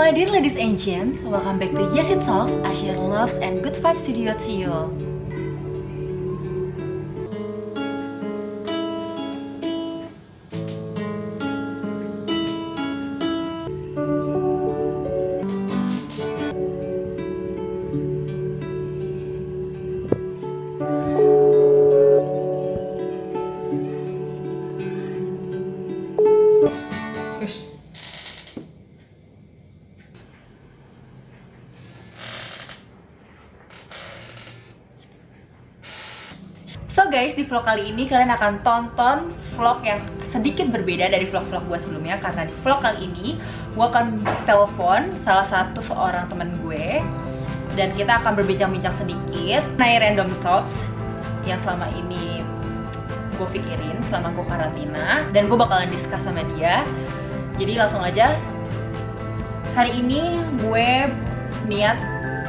My dear ladies and gents, welcome back to Yes It Talks. I share loves and good vibes video to you all. So guys, di vlog kali ini kalian akan tonton vlog yang sedikit berbeda dari vlog-vlog gue sebelumnya. Karena di vlog kali ini gue akan telepon salah satu seorang teman gue, dan kita akan berbincang-bincang sedikit mengenai random thoughts yang selama ini gue pikirin selama gue karantina, dan gue bakalan discuss sama dia. Jadi langsung aja, hari ini gue niat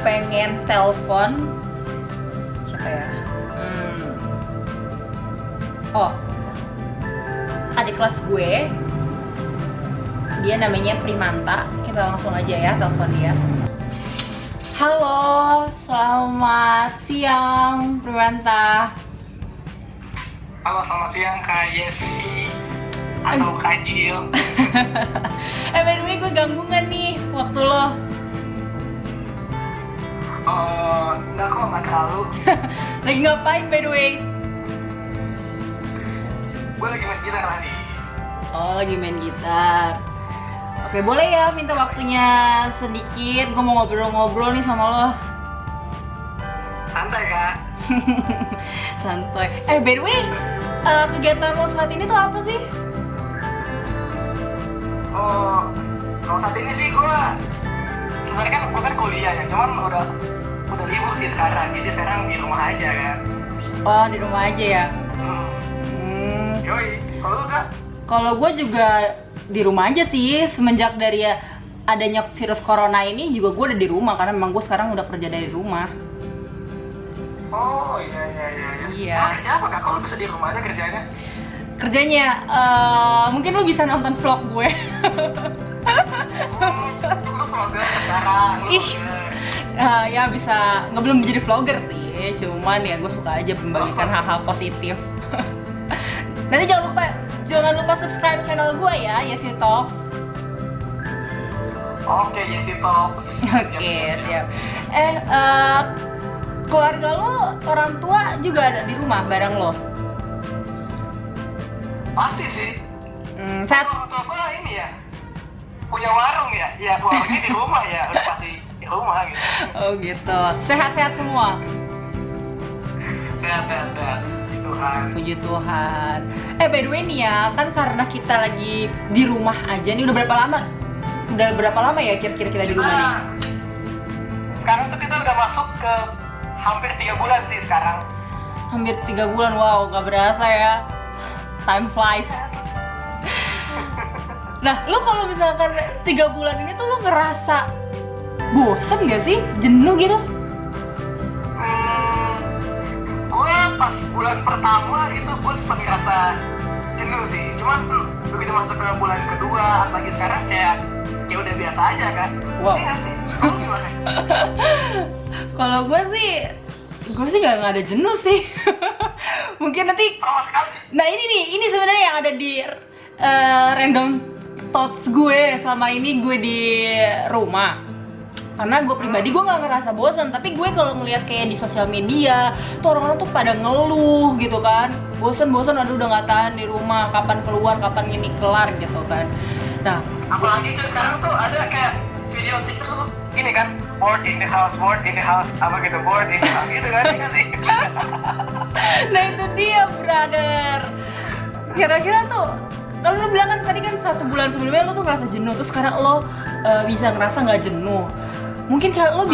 pengen telepon siapa ya? Oh, adik kelas gue, dia namanya Primanta. Kita langsung aja ya telepon dia. Halo, selamat siang Primanta. Halo, selamat siang Kak Yesi atau Kak Cil. By the way, gue ganggu gak nih waktu lo? Enggak kok, nggak terlalu. Lagi ngapain by the way? Gue lagi main gitar tadi. Oh, lagi main gitar. Oke, boleh ya minta waktunya sedikit. Gue mau ngobrol-ngobrol nih sama lo. Santai Kak. Santai. By the way, kegiatan lo saat ini tuh apa sih? Oh, kalau saat ini sih gue sebenarnya kan gue kan kuliah ya, cuman udah libur sih sekarang. Jadi sekarang di rumah aja kan. Oh, di rumah aja ya? Yoi, kalau lu Kak? Kalau gue juga di rumah aja sih. Semenjak dari adanya virus corona ini juga gue udah di rumah, karena memang gue sekarang udah kerja dari rumah. Oh iya. Iya. Kerja apa Kak? Kalau bisa di rumah aja kerjanya? Kerjanya, mungkin lo bisa nonton vlog gue. Lu vlogger sekarang. Ih, ya bisa, nggak belum jadi vlogger sih, cuman ya gue suka aja membagikan hal-hal positif. Nanti jangan lupa subscribe channel gue ya, Yes It Talks. Oke, Yes It Talks. Oke, siap. Keluarga lo, orang tua juga ada di rumah bareng lo? Pasti sih. Saat Orang tua gue ini ya, punya warung ya, warungnya di rumah ya, udah pasti di rumah gitu. Oh gitu. Sehat-sehat semua? Sehat. Tuhan. Puji Tuhan. By the way nih ya, kan karena kita lagi di rumah aja nih, udah berapa lama ya kira-kira kita di rumah nih? Sekarang tuh kita udah masuk ke hampir 3 bulan sih sekarang. Hampir 3 bulan, wow, gak berasa ya. Time flies. Nah, lu kalau misalkan 3 bulan ini tuh lu ngerasa bosen gak sih? Jenuh gitu? Gue pas bulan pertama itu gue sempat ngerasa jenuh sih. Cuman begitu masuk ke bulan kedua, apalagi sekarang kayak ya udah biasa aja kan. Wow. Iya sih. Kamu gimana? Kalau gue sih gak ada jenuh sih. Mungkin nanti. Sama sekali. Nah ini sebenarnya yang ada di random thoughts gue selama ini gue di rumah. Karena gue pribadi gue nggak ngerasa bosan, tapi gue kalau ngeliat kayak di sosial media tuh orang-orang tuh pada ngeluh gitu kan, bosan, aduh udah nggak tahan di rumah, kapan keluar, kapan ini kelar gitu kan. Nah, apalagi cuy sekarang tuh ada kayak video TikTok tuh gini kan, bored in the house, apa gitu, bored in the house gitu kan, iya sih. nah itu dia brother. Kira-kira tuh, kalau lo bilang kan tadi kan 1 bulan sebelumnya lo tuh ngerasa jenuh, terus sekarang lo bisa ngerasa nggak jenuh. Mungkin kalau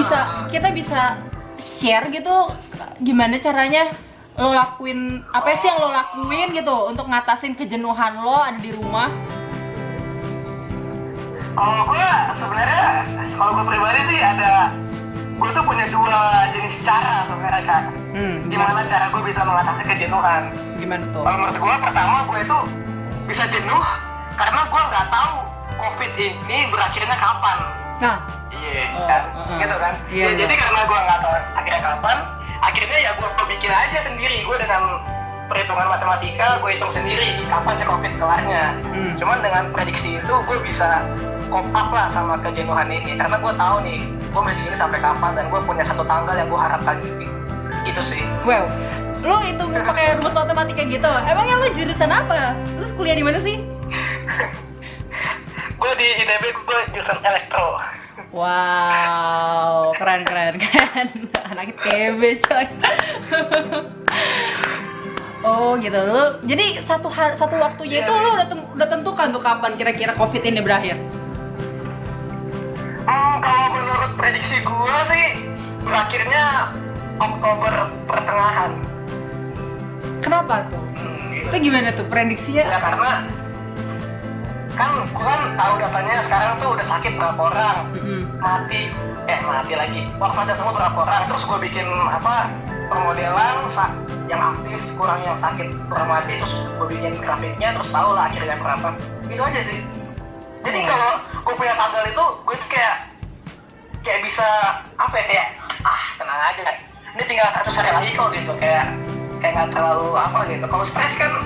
kita bisa share gitu, gimana caranya lo lakuin, apa sih yang lo lakuin gitu untuk ngatasin kejenuhan lo ada di rumah? Kalau gue sebenarnya, kalau gue pribadi sih gue tuh punya 2 jenis cara sebenarnya Kak. Gimana cara gue bisa mengatasi kejenuhan? Gimana tuh? Kalau menurut gue, pertama gue tuh bisa jenuh karena gue nggak tahu COVID ini berakhirnya kapan. Nah, Iya, Oh, kan? uh-uh. Gitu kan? Iya, Ya, iya. jadi karena gue nggak tahu akhirnya kapan, akhirnya ya gue bikin aja sendiri. Gue dengan perhitungan matematika, gue hitung sendiri kapan si COVID kelarnya. Cuman dengan prediksi itu, gue bisa cope up lah sama kejenuhan ini. Karena gue tahu nih, gue masih gini sampai kapan, dan gue punya satu tanggal yang gue harapkan gitu sih. wow. Lu hitung pakai rumus matematika gitu. Emangnya lu jurusan apa? Terus kuliah di mana sih? Gue di ITB, gue jurusan elektro. Wow, keren. Anak ITB coy. Oh gitu. Lu jadi satu waktunya itu lu udah tentukan tuh kapan kira-kira COVID ini berakhir? Kalau menurut prediksi gue sih berakhirnya Oktober pertengahan. Kenapa tuh? Gitu. Itu gimana tuh prediksinya? Ya karena kan gue kan tahu datanya sekarang tuh udah sakit berapa orang, mati lagi, wafat semua berapa orang. Terus gue bikin permodelan yang aktif kurang yang sakit kurang mati, terus gue bikin grafiknya, terus tahu lah akhirnya berapa. Gitu aja sih. Jadi kalau gue punya tanggal itu, gue tuh kayak bisa tenang aja, ini tinggal 100 hari lagi kok gitu, kayak nggak terlalu gitu. Kalau stres kan,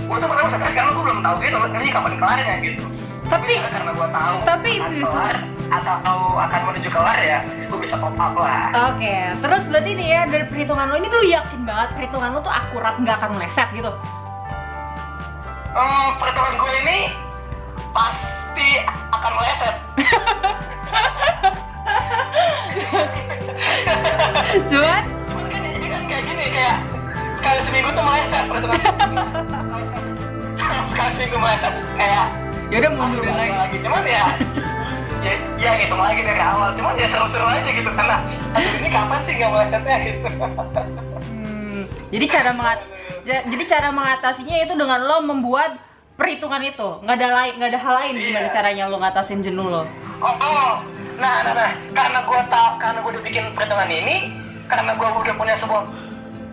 gue tuh pernah stres karena gue belum tahu gitu ini kapan kelarnya gitu. Tapi karena gue tahu akan serius. kelar atau akan menuju kelar ya, gue bisa pop up lah. Oke, terus berarti nih ya dari perhitungan lo ini lu yakin banget perhitungan lo tuh akurat, nggak akan meleset gitu? Perhitungan gue ini pasti akan meleset. Cuman kan ini kan kayak gini, kayak sekali seminggu tuh meleset perhitungan. Sekali seminggu meleset kayak ya udah mundurin lagi. Cuman ya ngitung lagi dari awal. Cuman ya seru-seru aja gitu, karena ini kapan sih nggak melesetnya gitu. Jadi cara mengatasinya itu dengan lo membuat perhitungan itu. Nggak ada hal lain gimana caranya lo ngatasin jenuh lo. Nah, karena gue udah bikin perhitungan ini, karena gue udah punya sebuah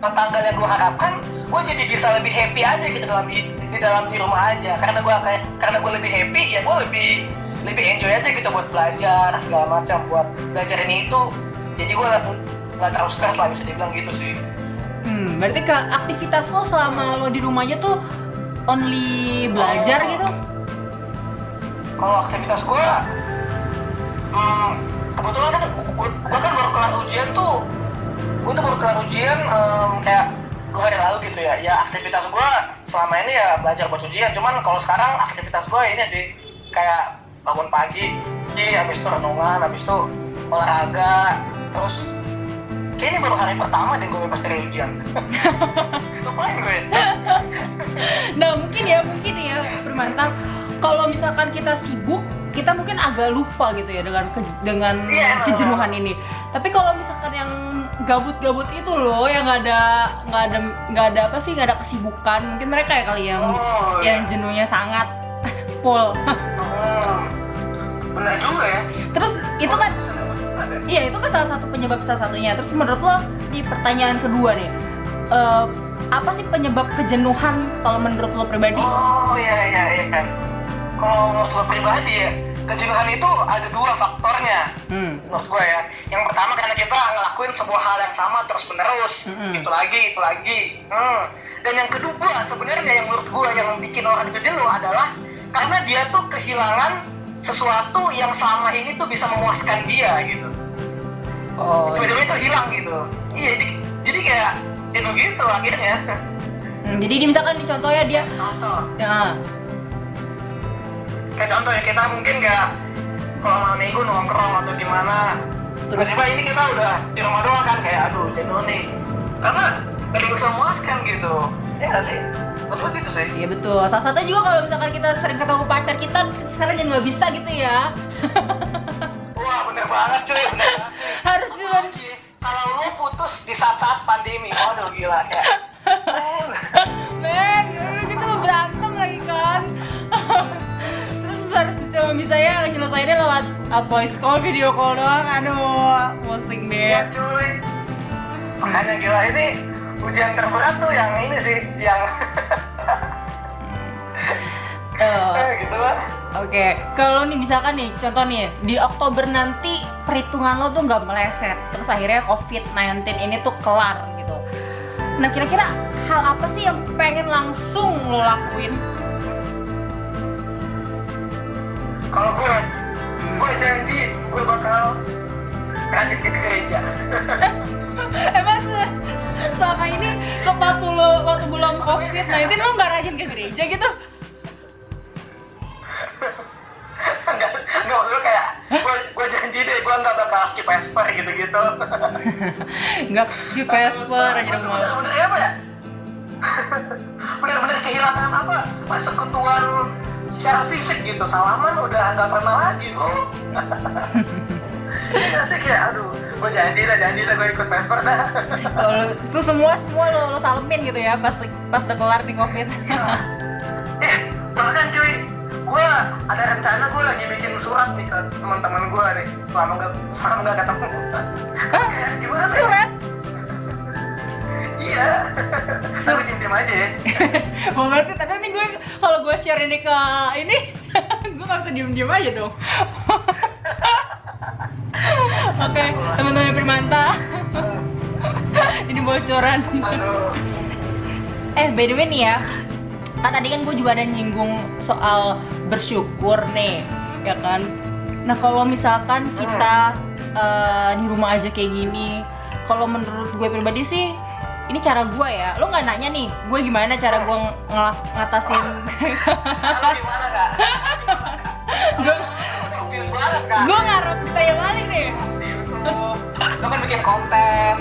tanggal yang gue harapkan, gue jadi bisa lebih happy aja gitu di rumah aja. Karena gue lebih happy, ya gue lebih enjoy aja gitu buat belajar segala macam, buat belajar ini itu. Jadi gue nggak terlalu stres lah, bisa dibilang gitu sih. Berarti aktivitas lo selama lo di rumahnya tuh only belajar gitu? Kalau aktivitas gue, kebetulan kan gue kan baru kelar ujian tuh. Gue tuh baru kelar ujian kayak 2 hari lalu gitu ya. Ya aktivitas gue selama ini ya belajar buat ujian. Cuman kalau sekarang aktivitas gue ini sih kayak bangun pagi, habis itu renungan, habis itu olahraga, terus kayaknya baru hari pertama deh gue bebas dari ujian. Ngapain gue? Nah mungkin ya Permantang, kalau misalkan kita sibuk, kita mungkin agak lupa gitu ya dengan kejenuhan ini. Tapi kalau misalkan yang gabut-gabut itu loh, yang nggak ada kesibukan, mungkin mereka ya kali yang jenuhnya sangat full. Benar juga ya. Terus itu kan, itu kan salah satunya. Terus menurut lo, di pertanyaan kedua nih, apa sih penyebab kejenuhan kalau menurut lo pribadi? Iya kan. Kalau menurut gue pribadi ya, kejenuhan itu ada 2 faktornya. Menurut gue ya. Yang pertama karena kita ngelakuin sebuah hal yang sama terus menerus, itu lagi. Dan yang kedua sebenarnya yang menurut gue yang bikin orang itu jenuh adalah karena dia tuh kehilangan sesuatu yang selama ini tuh bisa memuaskan dia gitu. Tiba-tiba itu hilang gitu. Iya, jadi kayak jenuh gitu akhirnya. Jadi misalkan contohnya dia. Contoh. Ya. Kayak contoh ya, kita mungkin nggak kalau malam minggu nongkrong atau gimana, tiba-tiba ini kita udah di rumah doang kan, kayak aduh jenuh nih, karena nggak bisa memuaskan gitu. Ya nggak sih? Betul gitu sih. Iya betul. Salah satunya juga kalau misalkan kita sering ketemu pacar kita, sekarang jadi nggak bisa gitu ya. Wah bener banget cuy. Harus cuman. Kalau lo putus di saat-saat pandemi, waduh gila ya. Men, lu gitu berantem lagi kan. Terus harus cuma bisa ya nyelesainnya lewat voice call, video call doang. Aduh, pusing deh. Iya cuy. Makanya gila, ini ujian terberat tuh yang ini sih, yang gitu lah. Oke, kalau nih misalkan nih, contoh nih, di Oktober nanti perhitungan lo tuh nggak meleset, terus akhirnya COVID-19 ini tuh kelar gitu. Nah kira-kira hal apa sih yang pengen langsung lo lakuin? Kalau gue janji gue bakal rajin ke gereja. Emang selama ini waktu belum COVID-19 lo nggak rajin ke gereja gitu? Enggak, maksudnya kayak gue janji deh gue nggak bakal skip Vesper gitu-gitu. Nggak di Vesper aja dong malah. Bener-bener apa ya? Bener-bener kehilangan apa? Persekutuan secara fisik gitu. Salaman udah nggak pernah lagi bro. Iya sih kayak aduh, gue janji dah gue ikut Vesper dah. Itu semua lo salemin gitu ya pas udah kelar di COVID. Bahkan cuy, gue ada rencana gue lagi bikin surat nih ke teman-teman gue nih selama nggak ketemu. Kayak gimana ya? Surat? Iya. Tapi diem aja ya. Mau berarti tapi nanti kalau gue share ini ke ini gue nggak bisa diem aja dong. Oke, teman-teman Primanta. Ini bocoran. By the way nih ya, kan tadi kan gue juga ada nyinggung soal bersyukur nih, ya kan. Nah kalau misalkan kita di rumah aja kayak gini, kalau menurut gue pribadi sih, ini cara gue ya. Lo nggak nanya nih, gue gimana cara gue ngatasin? Gimana kak? Gue ngarep ditanya balik nih. Lo kan bikin konten.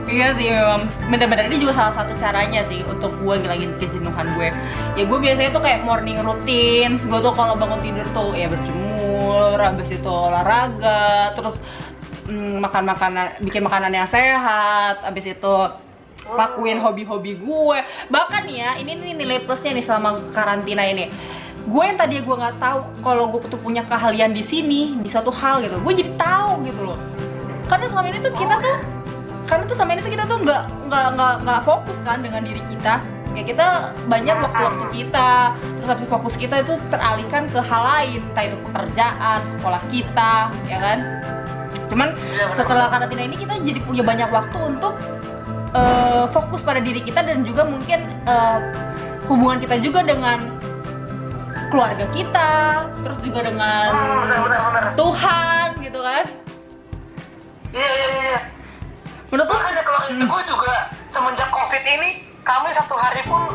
Iya sih memang bener-bener ini juga salah satu caranya sih untuk gue ngilangin kejenuhan gue. Ya gue biasanya tuh kayak morning routines. Gue tuh kalau bangun tidur tuh ya berjemur, habis itu olahraga, terus bikin makanan yang sehat, habis itu lakuin hobi-hobi gue. Bahkan ya ini nilai plusnya nih selama karantina ini. Gue yang tadi gue nggak tahu kalau gue tuh punya keahlian di sini di suatu hal gitu, gue jadi tahu gitu loh. Karena selama ini tuh kita tuh nggak fokus kan dengan diri kita. Ya kita banyak waktu kita, terus habis fokus kita itu teralihkan ke hal lain, entah itu pekerjaan, sekolah kita, ya kan. Cuman setelah karantina ini kita jadi punya banyak waktu untuk fokus pada diri kita dan juga mungkin hubungan kita juga dengan keluarga kita, terus juga dengan Tuhan gitu kan. Iya. Menurut makanya kalau gue juga semenjak COVID ini, kami satu hari pun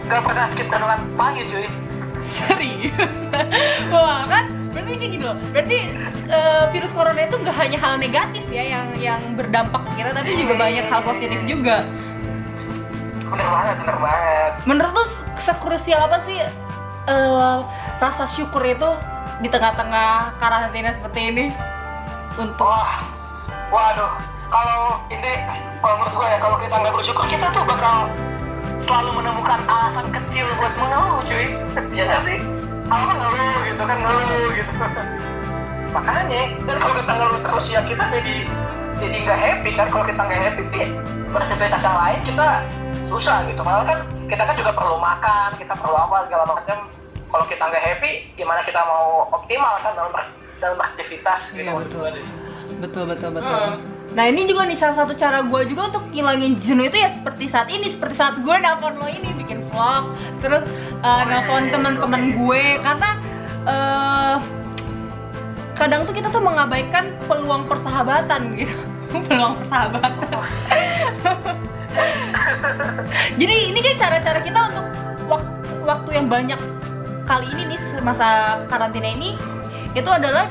gak pernah skip renungan pagi cuy. Serius? Wah kan, berarti kayak gini loh. Berarti virus corona itu gak hanya hal negatif ya yang berdampak ke kita, tapi juga banyak hal positif juga. Bener banget. Menurut lu sekrusial apa sih rasa syukur itu di tengah-tengah karantina seperti ini? Untuk waduh, kalau menurut gue ya, kalau kita nggak bersyukur kita tuh bakal selalu menemukan alasan kecil buat mengeluh cuy. Ya nggak sih? Apa ngeluh gitu kan, makanya, dan kalau kita ngeluh terus ya kita jadi nggak happy kan. Kalau kita nggak happy, beraktivitas yang lain kita susah gitu. Padahal kan kita kan juga perlu makan, kita perlu apa segala macam. Kalau kita nggak happy, gimana kita mau optimal kan dalam aktivitas gitu. Iya, betul. Nah ini juga nih salah satu cara gue juga untuk ngilangin jenuh itu ya seperti saat gue nelfon lo ini, bikin vlog, terus nelfon teman-teman gue, karena kadang tuh kita tuh mengabaikan peluang persahabatan gitu. Peluang persahabatan. Jadi ini kan cara-cara kita untuk waktu yang banyak kali ini nih masa karantina ini, itu adalah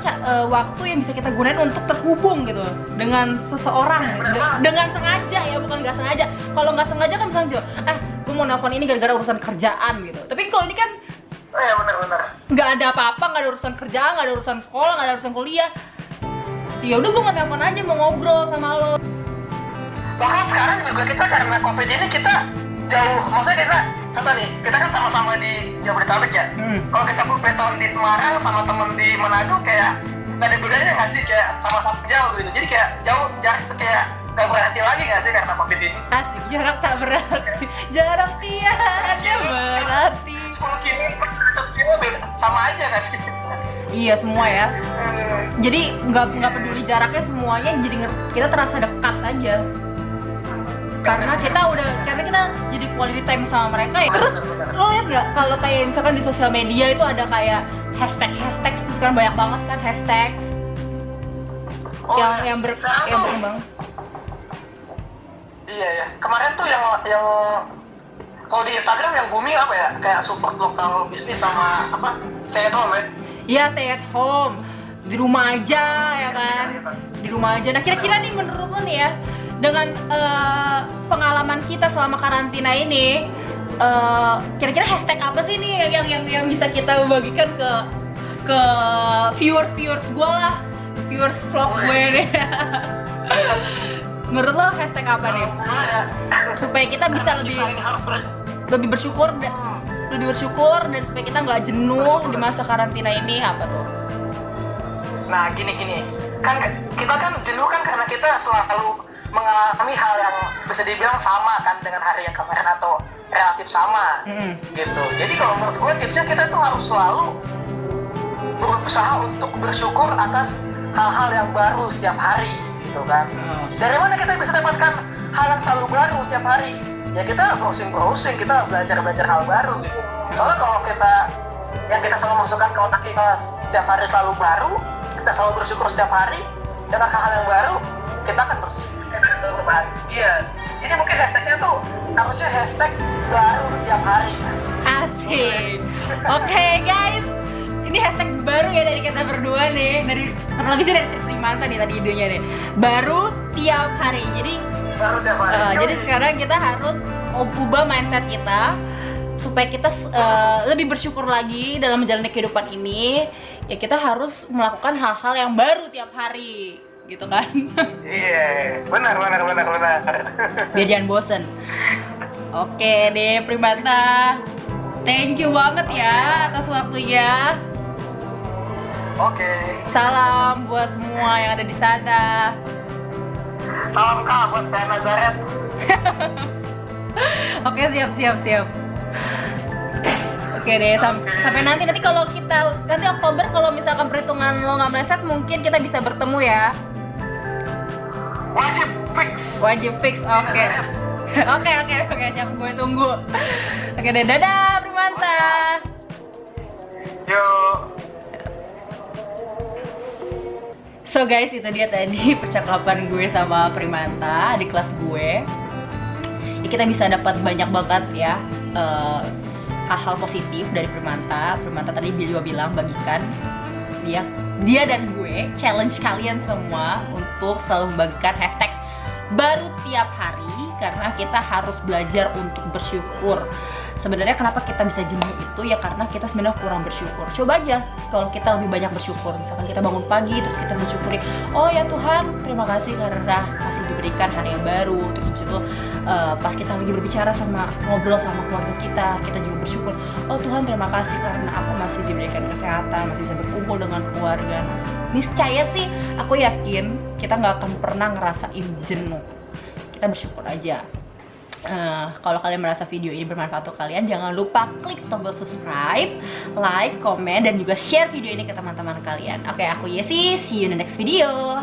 waktu yang bisa kita gunain untuk terhubung gitu dengan seseorang gitu. Dengan sengaja ya, bukan nggak sengaja. Kalau nggak sengaja kan misalnya gue mau nelfon ini gara-gara urusan kerjaan gitu. Tapi kalau ini kan benar. Nggak ada apa-apa, nggak ada urusan kerjaan, nggak ada urusan sekolah, nggak ada urusan kuliah. Ya udah gue mau telepon aja, mau ngobrol sama lo. Bahkan sekarang juga kita karena COVID ini kita jauh, maksudnya contoh nih, kita kan sama-sama di Jabodetabek ya. Kalau kita beton di Semarang sama temen di Manado kayak nggak ada bedanya nggak sih, kayak sama-sama jauh gitu. Jadi kayak jauh, jarak itu kayak nggak berarti lagi nggak sih karena COVID ini. Asik, jarak tak berarti, jarak tiada berarti. 10 kilo 100 kilo beda sama aja nggak sih? Iya semua ya. Jadi nggak peduli jaraknya, semuanya jadi kita terasa dekat aja. Karena kita jadi quality time sama mereka ya. Terus lo lihat nggak kalau kayak misalkan di sosial media itu ada kayak hashtag terus sekarang banyak banget kan hashtag yang berkembang. Iya ya. Kemarin tuh yang kalau di Instagram yang booming apa ya? Kayak support lokal bisnis sama apa? Stay at home ya. Iya, stay at home. Di rumah aja ya kan. Di rumah aja. Nah, kira-kira nih menurut lo nih ya, dengan pengalaman kita selama karantina ini, kira-kira hashtag apa sih nih yang bisa kita bagikan ke viewers gue lah, viewers vlog gue nih. Menurut lo hashtag apa nih? Supaya kita bisa lebih bersyukur dan supaya kita nggak jenuh di masa karantina ini, apa tuh? Nah gini kan kita kan jenuh kan karena kita selalu mengalami hal yang bisa dibilang sama kan dengan hari yang kemarin atau relatif sama gitu. Jadi kalau menurut gue tipsnya kita tuh harus selalu berusaha untuk bersyukur atas hal-hal yang baru setiap hari gitu kan. Dari mana kita bisa dapatkan hal yang selalu baru setiap hari? Ya kita browsing, kita belajar hal baru gitu. Soalnya kalau yang kita selalu masukkan ke otak kita setiap hari selalu baru, kita selalu bersyukur setiap hari dengan hal-hal yang baru, kita akan bahagia. Jadi mungkin hashtagnya tuh harusnya hashtag baru tiap hari. Asik. Oke, guys, ini hashtag baru ya dari kita berdua nih, terlebih dari Primanta nih tadi idenya nih, baru tiap hari. Jadi sekarang kita harus ubah mindset kita supaya kita lebih bersyukur lagi dalam menjalani kehidupan ini. Ya kita harus melakukan hal-hal yang baru tiap hari, gitu kan? Iya, benar. Biar jangan bosen. Oke deh Primanta, thank you banget ya atas waktunya. Oke. Salam buat semua yang ada di sana. Salam kak buat Pak Nazaret. Oke, siap. Oke deh, sampai nanti kalau nanti Oktober kalau misalkan perhitungan lo nggak meleset, mungkin kita bisa bertemu ya. Wajib fix. Oke. Oke, siap, gue tunggu. Oke deh, dadah Primanta. Yuk. So guys, itu dia tadi percakapan gue sama Primanta di kelas gue. Ya, kita bisa dapat banyak banget ya hal-hal positif dari Primanta. Primanta tadi juga bilang bagikan dia dan gue challenge kalian semua untuk selalu membagikan hashtag baru tiap hari, karena kita harus belajar untuk bersyukur. Sebenarnya kenapa kita bisa jenuh itu ya karena kita sebenarnya kurang bersyukur. Coba aja kalau kita lebih banyak bersyukur. Misalkan kita bangun pagi terus kita mensyukuri, oh ya Tuhan terima kasih karena masih diberikan hari yang baru. Terus habis itu pas kita lagi berbicara ngobrol sama keluarga kita juga bersyukur, oh Tuhan terima kasih karena aku masih diberikan kesehatan, masih bisa berkumpul dengan keluarga. Niscaya sih aku yakin kita nggak akan pernah ngerasain jenuh. Kita bersyukur aja. Kalau kalian merasa video ini bermanfaat untuk kalian, jangan lupa klik tombol subscribe, like, komen, dan juga share video ini ke teman-teman kalian. Oke, aku Yesi, see you in the next video.